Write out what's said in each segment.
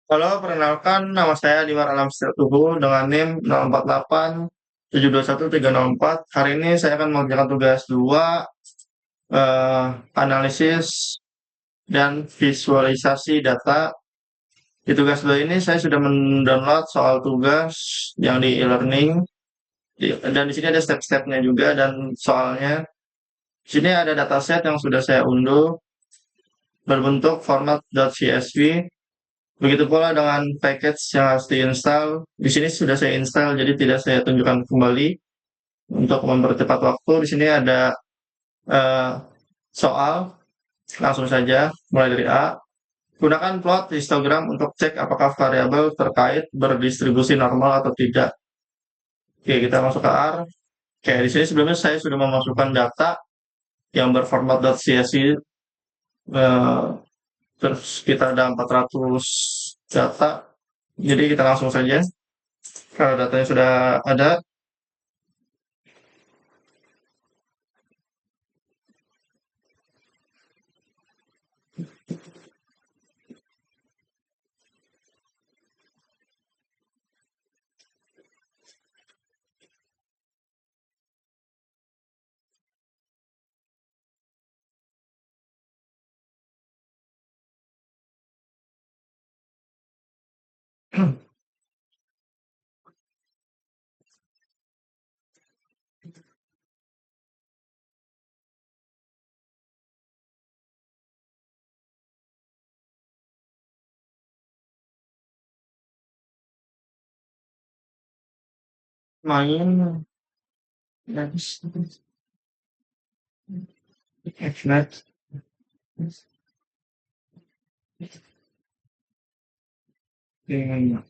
Halo, perkenalkan nama saya Dimar Alam Tuhu dengan NIM 048 721 304. Hari ini saya akan mengerjakan tugas 2, analisis dan visualisasi data. Di tugas 2 ini saya sudah mendownload soal tugas yang di e-learning. Dan di sini ada step-stepnya juga dan soalnya. Di sini ada dataset yang sudah saya unduh berbentuk format .csv. Begitu pula dengan package yang harus diinstal. Di sini sudah saya install, jadi tidak saya tunjukkan kembali untuk mempercepat waktu. Di sini ada eh, soal, langsung saja mulai dari A. Gunakan plot histogram untuk cek apakah variabel terkait berdistribusi normal atau tidak. Oke, kita masuk ke R. Oke, di sini sebelumnya saya sudah memasukkan data yang berformat .csv. eh, Terus kita ada 400 data. Jadi kita langsung saja. Kalau datanya sudah ada, main next next dengan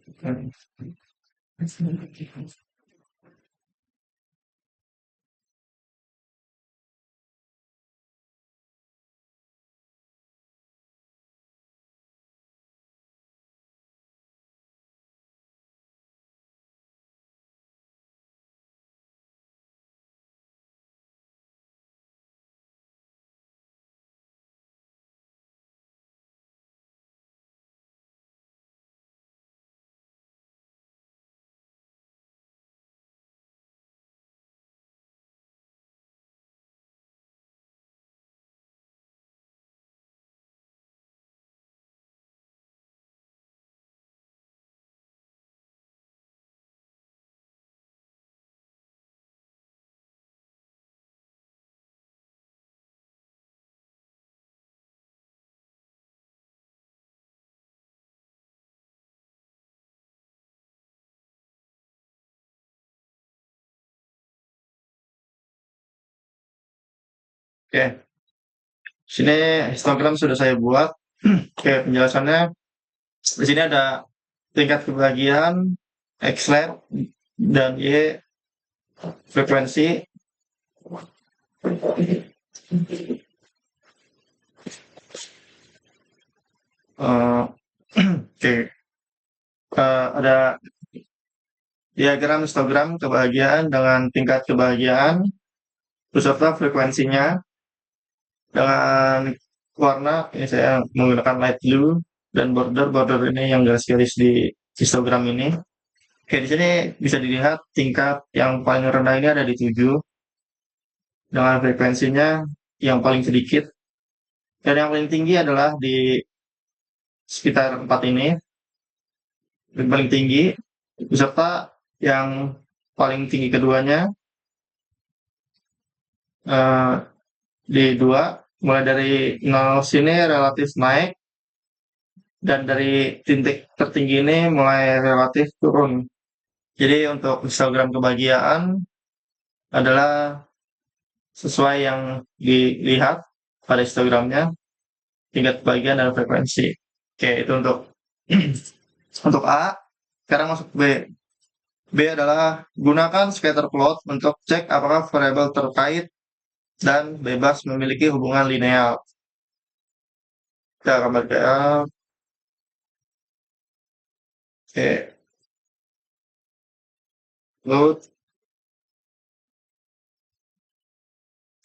Oke, sini histogram sudah saya buat. Oke, penjelasannya di sini ada tingkat kebahagiaan, X lab dan Y frekuensi. Eh, Oke, ada diagram histogram kebahagiaan dengan tingkat kebahagiaan beserta frekuensinya dengan warna. Ini saya menggunakan light blue dan border ini yang garis-garis di histogram ini. Oke, di sini bisa dilihat tingkat yang paling rendah ini ada di 7 dengan frekuensinya yang paling sedikit, dan yang paling tinggi adalah di sekitar 4 ini, yang paling tinggi, beserta yang paling tinggi keduanya eh, di 2, mulai dari 0 sini relatif naik, dan dari titik tertinggi ini mulai relatif turun. Jadi untuk Instagram kebahagiaan adalah sesuai yang dilihat pada histogramnya, tingkat kebahagiaan dan frekuensi. Oke, itu untuk untuk A. Sekarang masuk B. B adalah gunakan scatter plot untuk cek apakah variabel terkait dan bebas memiliki hubungan linear. Kita akan baca. Oke, load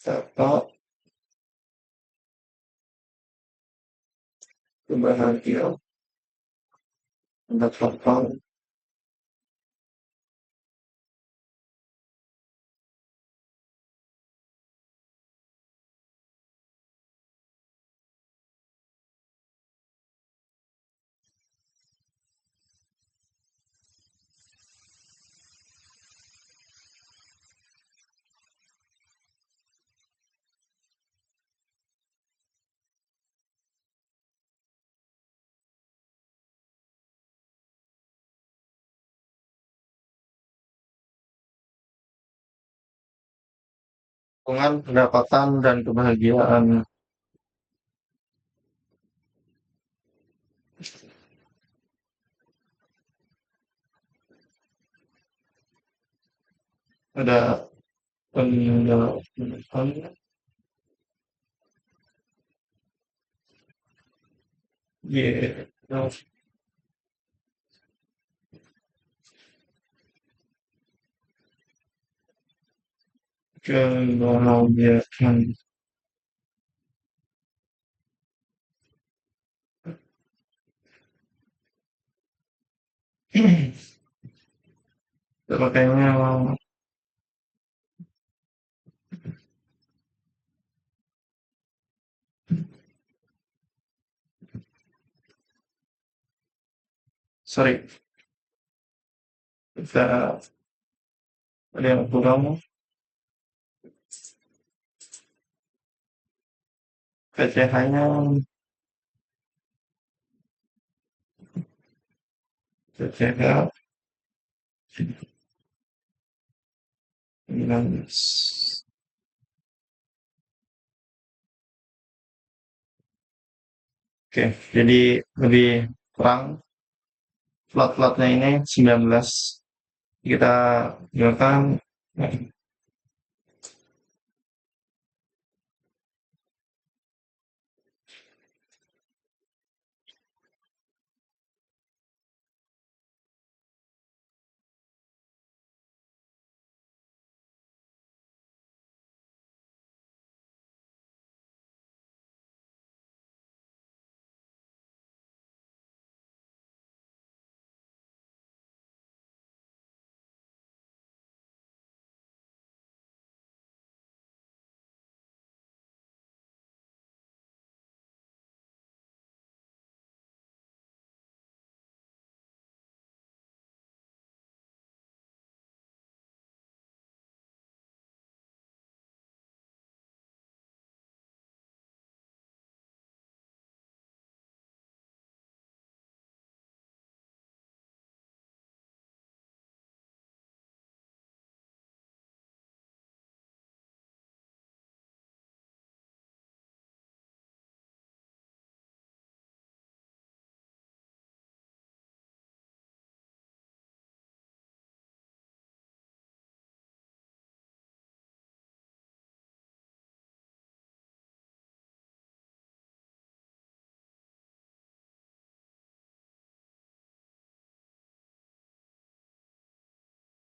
data kebahagiaan. pendapatan hubungan pendapatan dan kebahagiaan. Ada pendapatan, ya, kebahagiaan. Makanya, sorry, kita ada yang kurang. PCH-nya, PCH 19. Oke, jadi lebih kurang plot-plotnya ini 19. Kita gunakan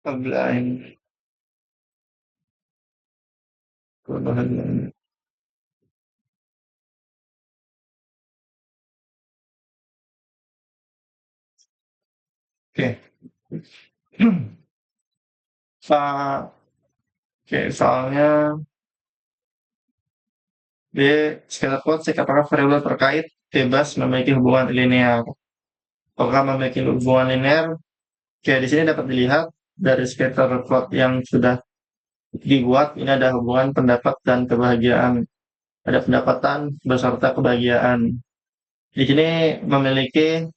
headline kebahagiaan. Oke. Oke, soalnya B. Scalar plot cek apakah variabel terkait bebas memiliki hubungan linear. Apakah memiliki hubungan linear? Oke, di sini dapat dilihat dari scatter plot yang sudah dibuat, ini ada hubungan pendapat dan kebahagiaan. Ada pendapatan beserta kebahagiaan. Di sini memiliki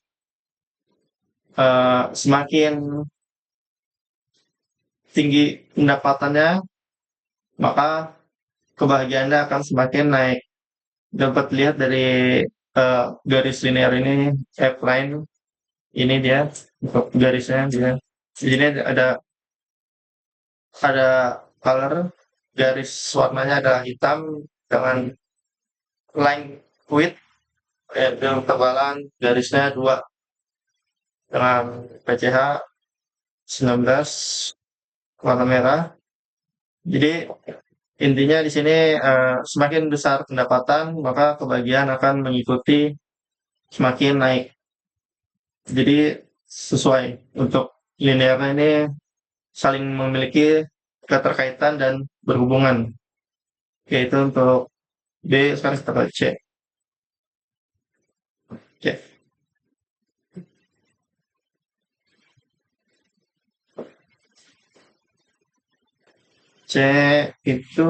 semakin tinggi pendapatannya, maka kebahagiaannya akan semakin naik. Dapat lihat dari garis linear ini, F-line, ini dia, untuk garisnya dia. Di sini ada color, garis warnanya adalah hitam dengan line width, dengan ketebalan garisnya 2 dengan PCH 19 warna merah. Jadi intinya di sini semakin besar pendapatan, maka kebahagiaan akan mengikuti semakin naik. Jadi sesuai. Untuk linearnya ini saling memiliki keterkaitan dan berhubungan. Yaitu untuk B, sekarang kita pakai C. Oke. C itu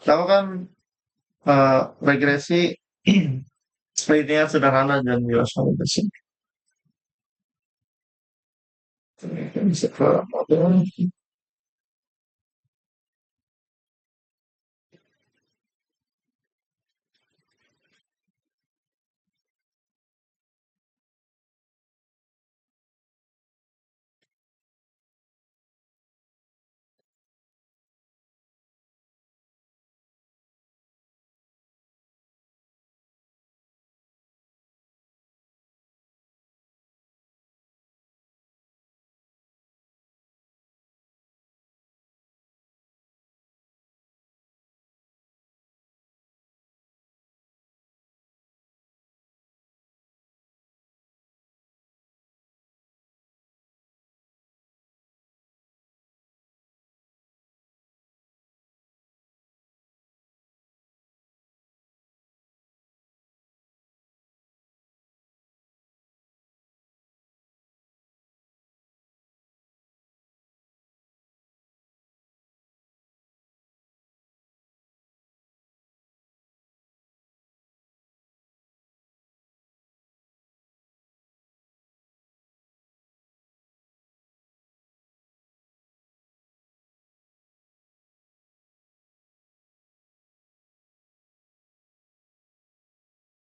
tahu kan, regresi linear sederhana dan biasa regresi. Bisa ke model.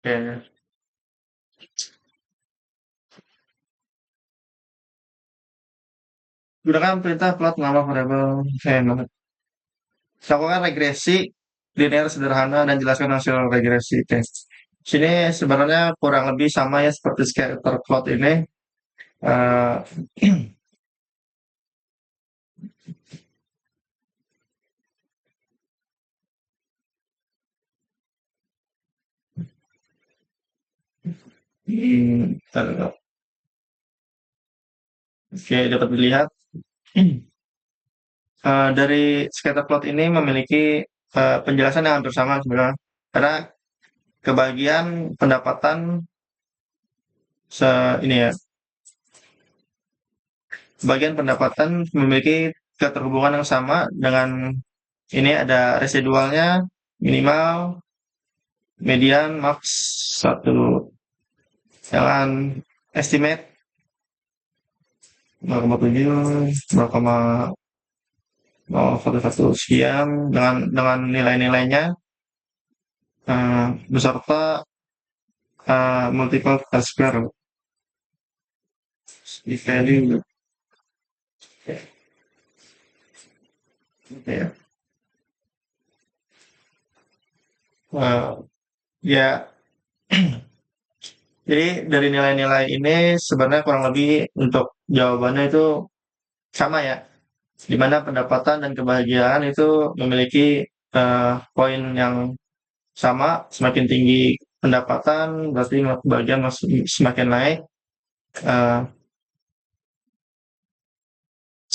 Oke. Gunakan perintah plot nama variabel. Lakukan regresi linear sederhana dan jelaskan hasil regresi. Oke. Sini sebenarnya kurang lebih sama ya seperti scatter plot ini. Eh, bentar, bentar. Oke, dapat dilihat. Dari scatter plot ini memiliki penjelasan yang hampir sama sebenarnya. Karena kebagian pendapatan ini ya, bagian pendapatan memiliki keterhubungan yang sama dengan ini ada residualnya minimal, median, max satu, dengan estimate 0,7, 0,01 sekian dengan nilai-nilainya beserta multiple square di value. Ya. Ya, jadi dari nilai-nilai ini sebenarnya kurang lebih untuk jawabannya itu sama ya, di mana pendapatan dan kebahagiaan itu memiliki poin yang sama. Semakin tinggi pendapatan berarti kebahagiaan semakin naik, eh,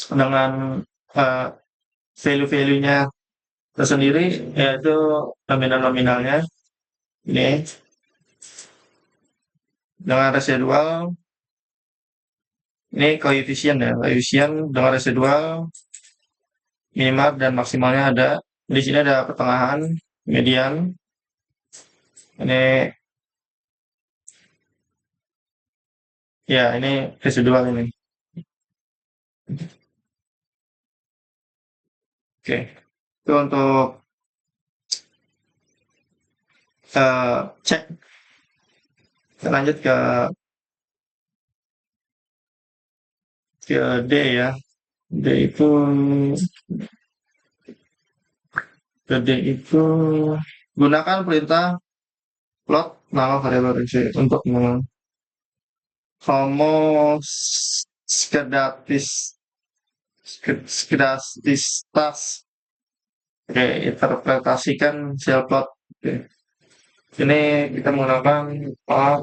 dengan eh, value-value-nya tersendiri, yaitu nominal-nominalnya ini dengan residual. Ini koefisien ya, koefisien dengan residual minimal dan maksimalnya ada. Di sini ada pertengahan, median. Ini ya, ini residual ini. Oke, itu untuk cek. Kita lanjut ke D ya. D itu ke D itu gunakan perintah plot nama variabel X untuk homoskedatis skedastistas. Oke, interpretasikan sel plot. Oke. Ini kita menggunakan plot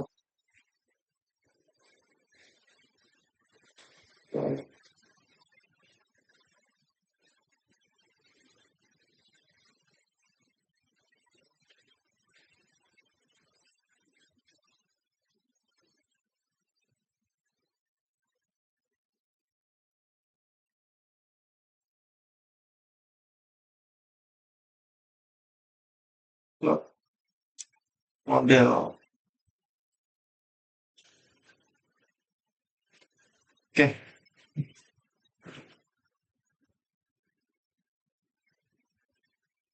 model. Oke,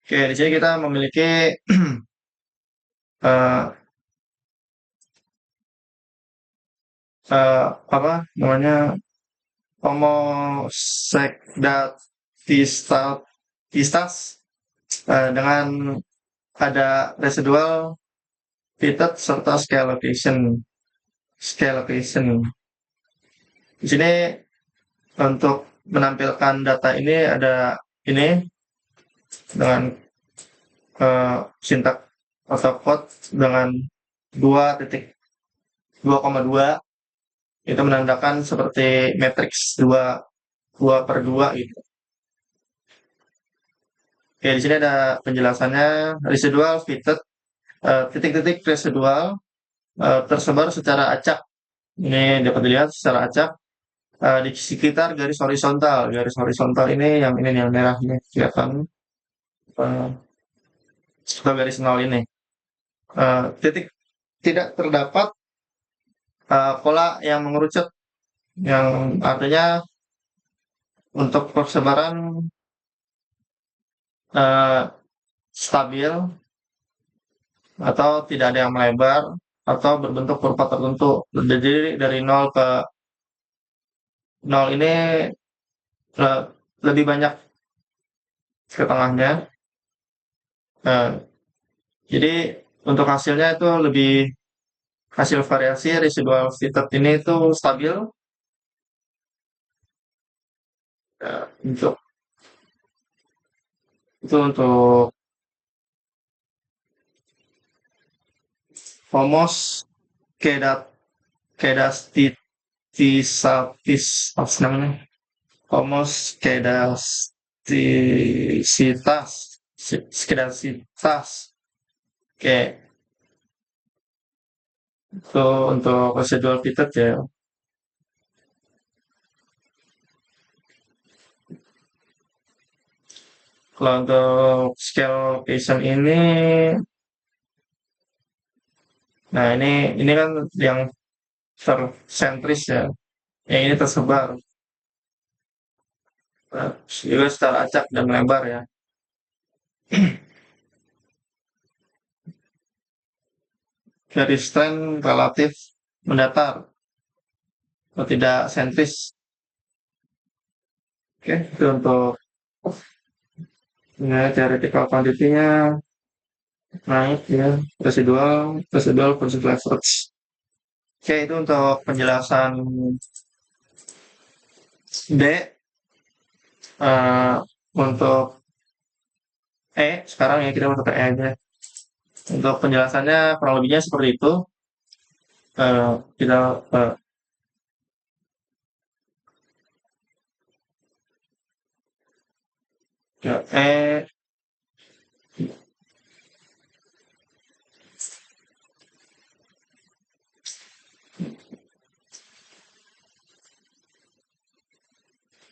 oke. Di sini kita memiliki eh, apa namanya homosegdatistas dengan ada residual fitted serta scale location. Scale location. Di sini untuk menampilkan data ini ada ini dengan sintak atau code dengan 2,2 itu menandakan seperti matriks 2 per 2 gitu. Oke, di sini ada penjelasannya residual fitted titik-titik residual tersebar secara acak. Ini dapat dilihat secara acak di sekitar garis horizontal. Garis horizontal ini yang merah ini kelihatan uh, garis nol ini. Titik tidak terdapat pola yang mengerucut, yang artinya untuk persebaran uh, stabil atau tidak ada yang melebar atau berbentuk kurva tertentu. Jadi dari nol ini uh, lebih banyak ke tengahnya. Uh, jadi untuk hasilnya itu lebih hasil variasi residual fitted ini itu stabil untuk untuk homos kedat kedastitisatis apa namanya homos kedastisitas kayak itu untuk residual fitted ya. Kalau untuk scale location ini, nah ini kan yang tersentris ya. Yang ini tersebar. Nah, juga secara acak dan melebar ya. Garis tren relatif mendatar atau tidak sentris. Oke, itu untuk ya, theoretical quantity-nya naik ya, residual, residual positive leverage. Oke, itu untuk penjelasan D. Eh, untuk sekarang ya kita masuk ke E aja. Untuk penjelasannya kurang lebihnya seperti itu. Kita ke E.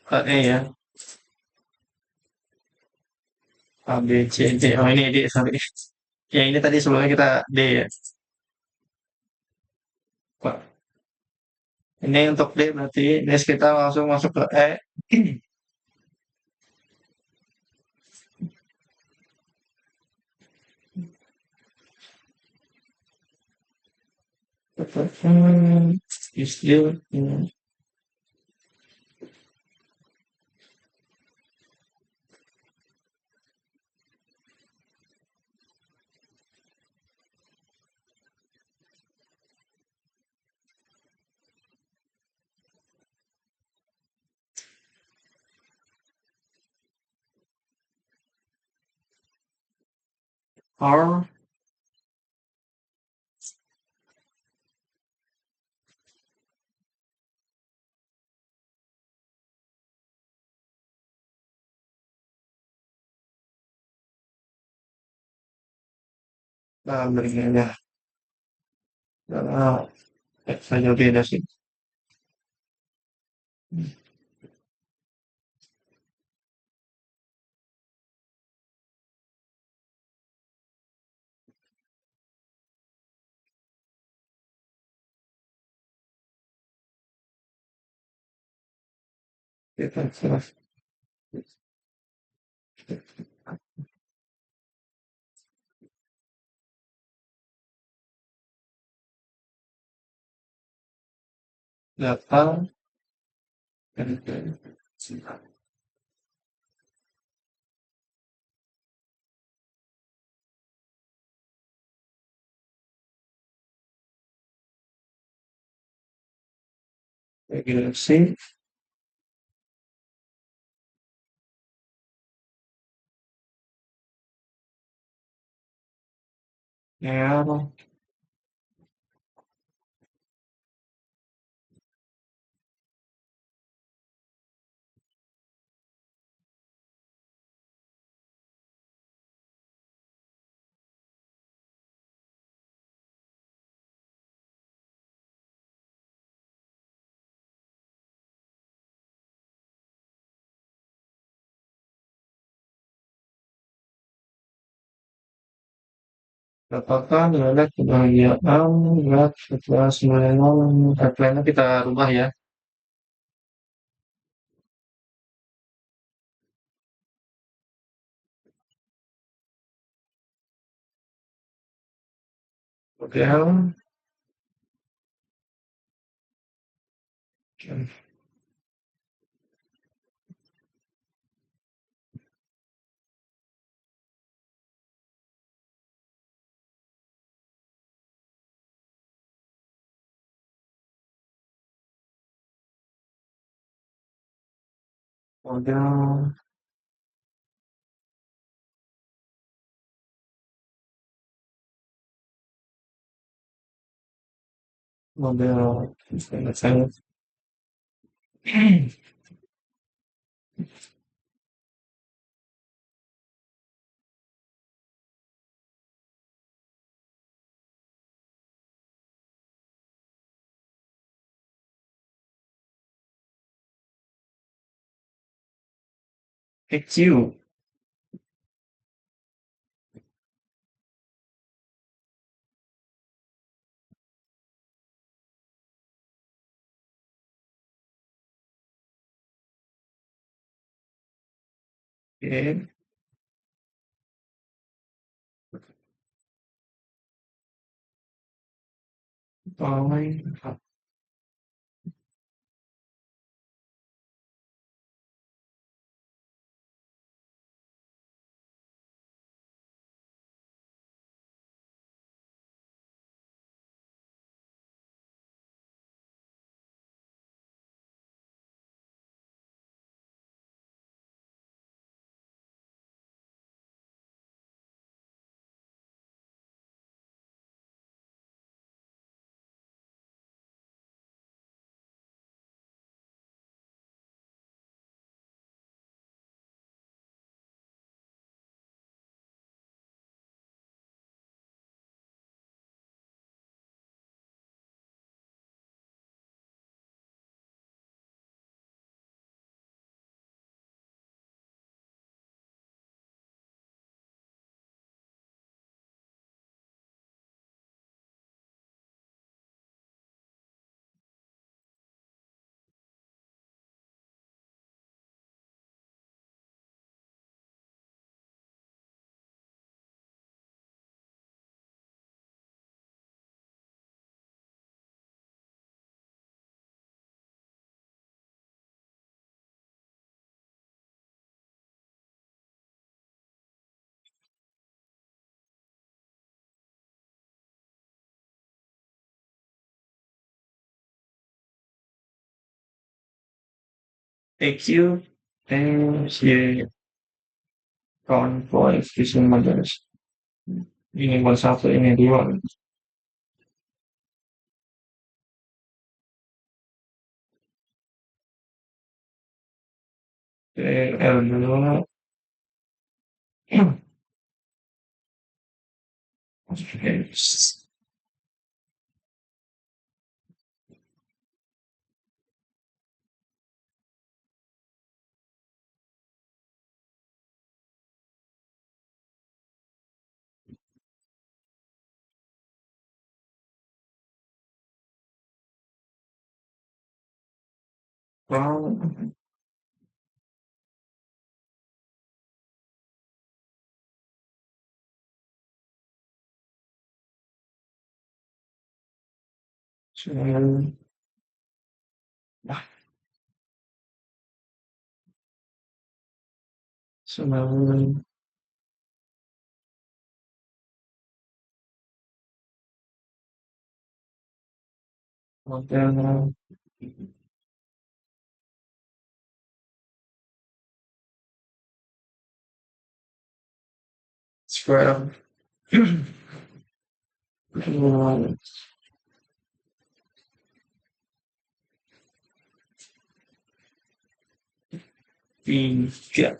Ke E ya. A, B, C, D. Oh ini D, sorry. Ya ini tadi sebelumnya kita D ya. Pak. Ini untuk D berarti. Next kita langsung masuk ke E. Is still R Berikutnya karena saja beda sih. Kita serah data dan regulasi ya dapatkan nilai kebahagiaan berat setelah sembilan malam. Headline-nya kita rubah ya. Model model model saya EQ. Oke, fine. EQ and count coefficient models. Ini buat satu, ini dua. L dua, Oke. Oh, cuman wah, cuman model square. Tiga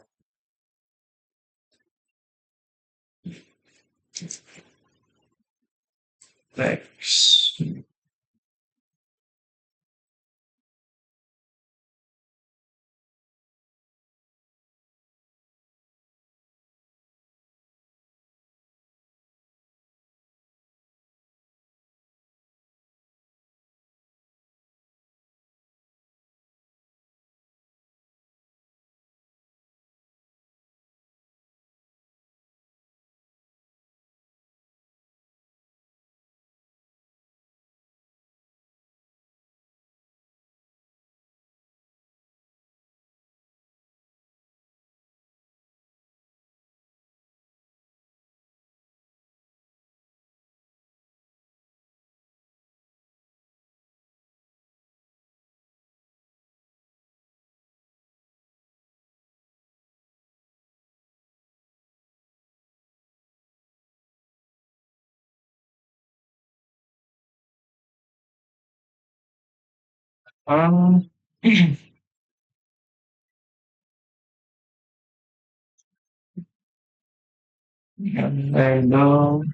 X. Um, label,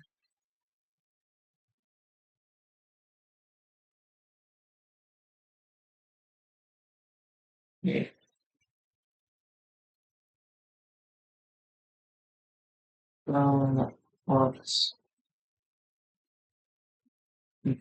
yeah, what's the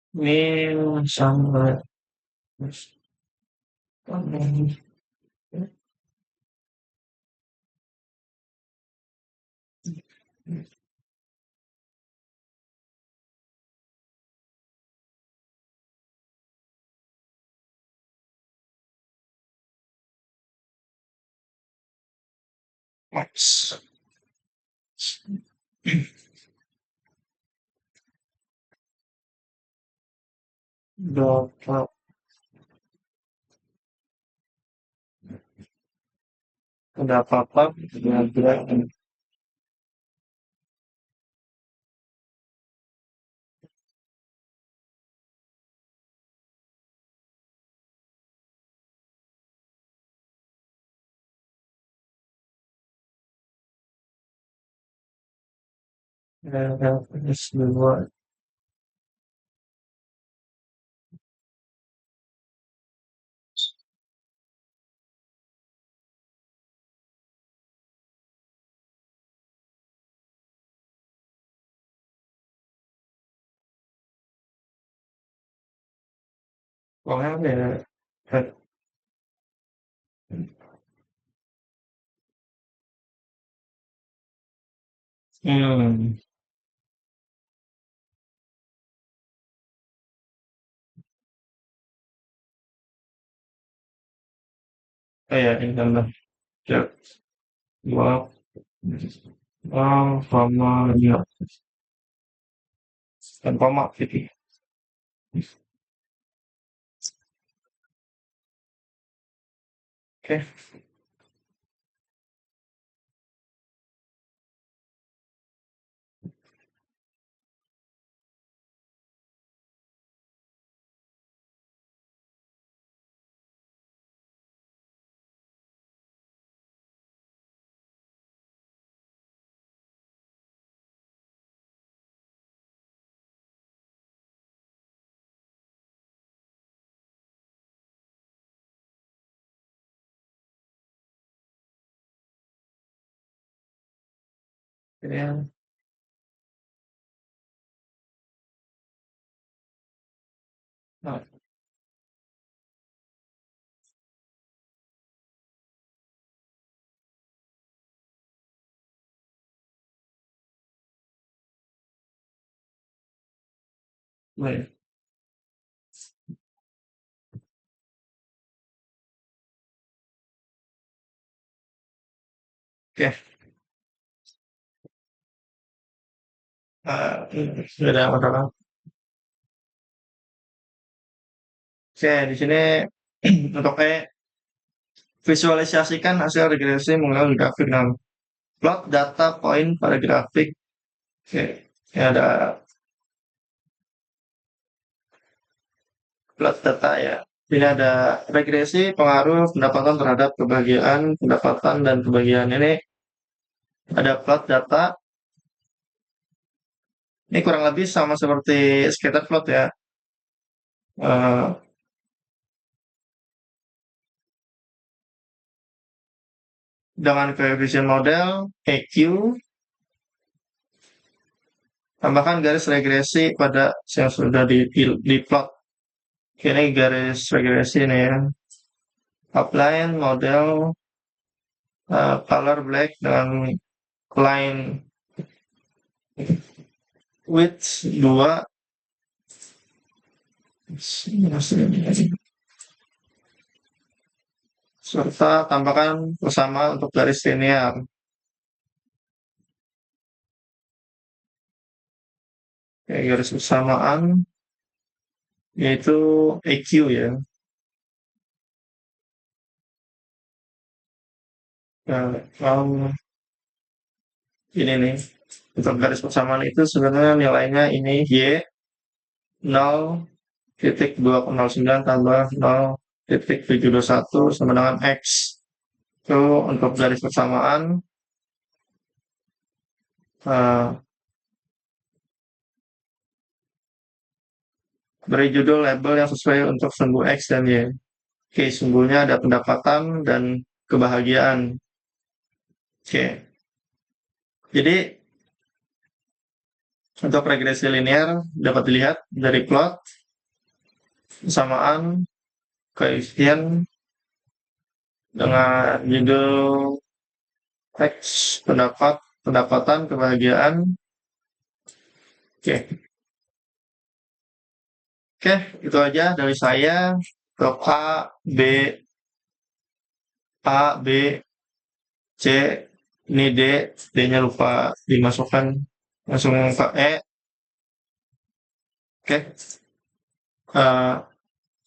name somewhere. What's the ada apa-apa gerak is the word. Pokoknya apa ya? Eh, Hmm, oh ya, ini tambah. Cek, dua, koma, ya, dan koma, gitu. Oke, ya. Nah, baik. Oke, sudah ada masalah. Oke, di sini untuk visualisasikan hasil regresi menggunakan grafik. Nah, plot data point pada grafik. Oke, ini ada plot data ya. Ini ada regresi pengaruh pendapatan terhadap kebahagiaan, pendapatan dan kebahagiaan. Ini ada plot data. Ini kurang lebih sama seperti scatter plot ya. Eh, dengan coefficient model, EQ, tambahkan garis regresi pada yang sudah di plot. Ini garis regresi nih ya. Upline model color black dengan line width 2 serta tambahkan bersama untuk garis linear. Oke, garis bersamaan yaitu EQ ya. Kalau ini nih untuk garis persamaan itu sebenarnya nilainya ini Y 0,209 tambah 0,721 sama dengan X. Itu untuk garis persamaan eh, beri judul label yang sesuai untuk sumbu X dan Y. Oke, sumbunya ada pendapatan dan kebahagiaan. Oke, jadi untuk regresi linear dapat dilihat dari plot persamaan koefisien dengan judul teks pendapatan kebahagiaan. Oke, oke, itu aja dari saya. Untuk B, A, B, C, ini D, D-nya lupa dimasukkan langsung ke E. Oke, eh,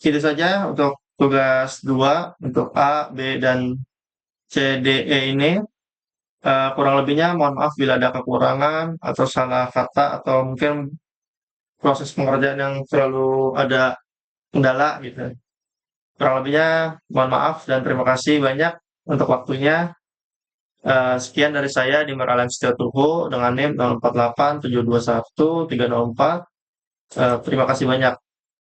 itu saja untuk tugas 2 untuk A, B, dan C, D, E ini. Kurang lebihnya mohon maaf bila ada kekurangan atau salah kata atau mungkin proses pengerjaan yang terlalu ada kendala gitu. Kurang lebihnya mohon maaf dan terima kasih banyak untuk waktunya. Sekian dari saya di Meralan Setiatuhu dengan NIM 0887213004. Terima kasih banyak.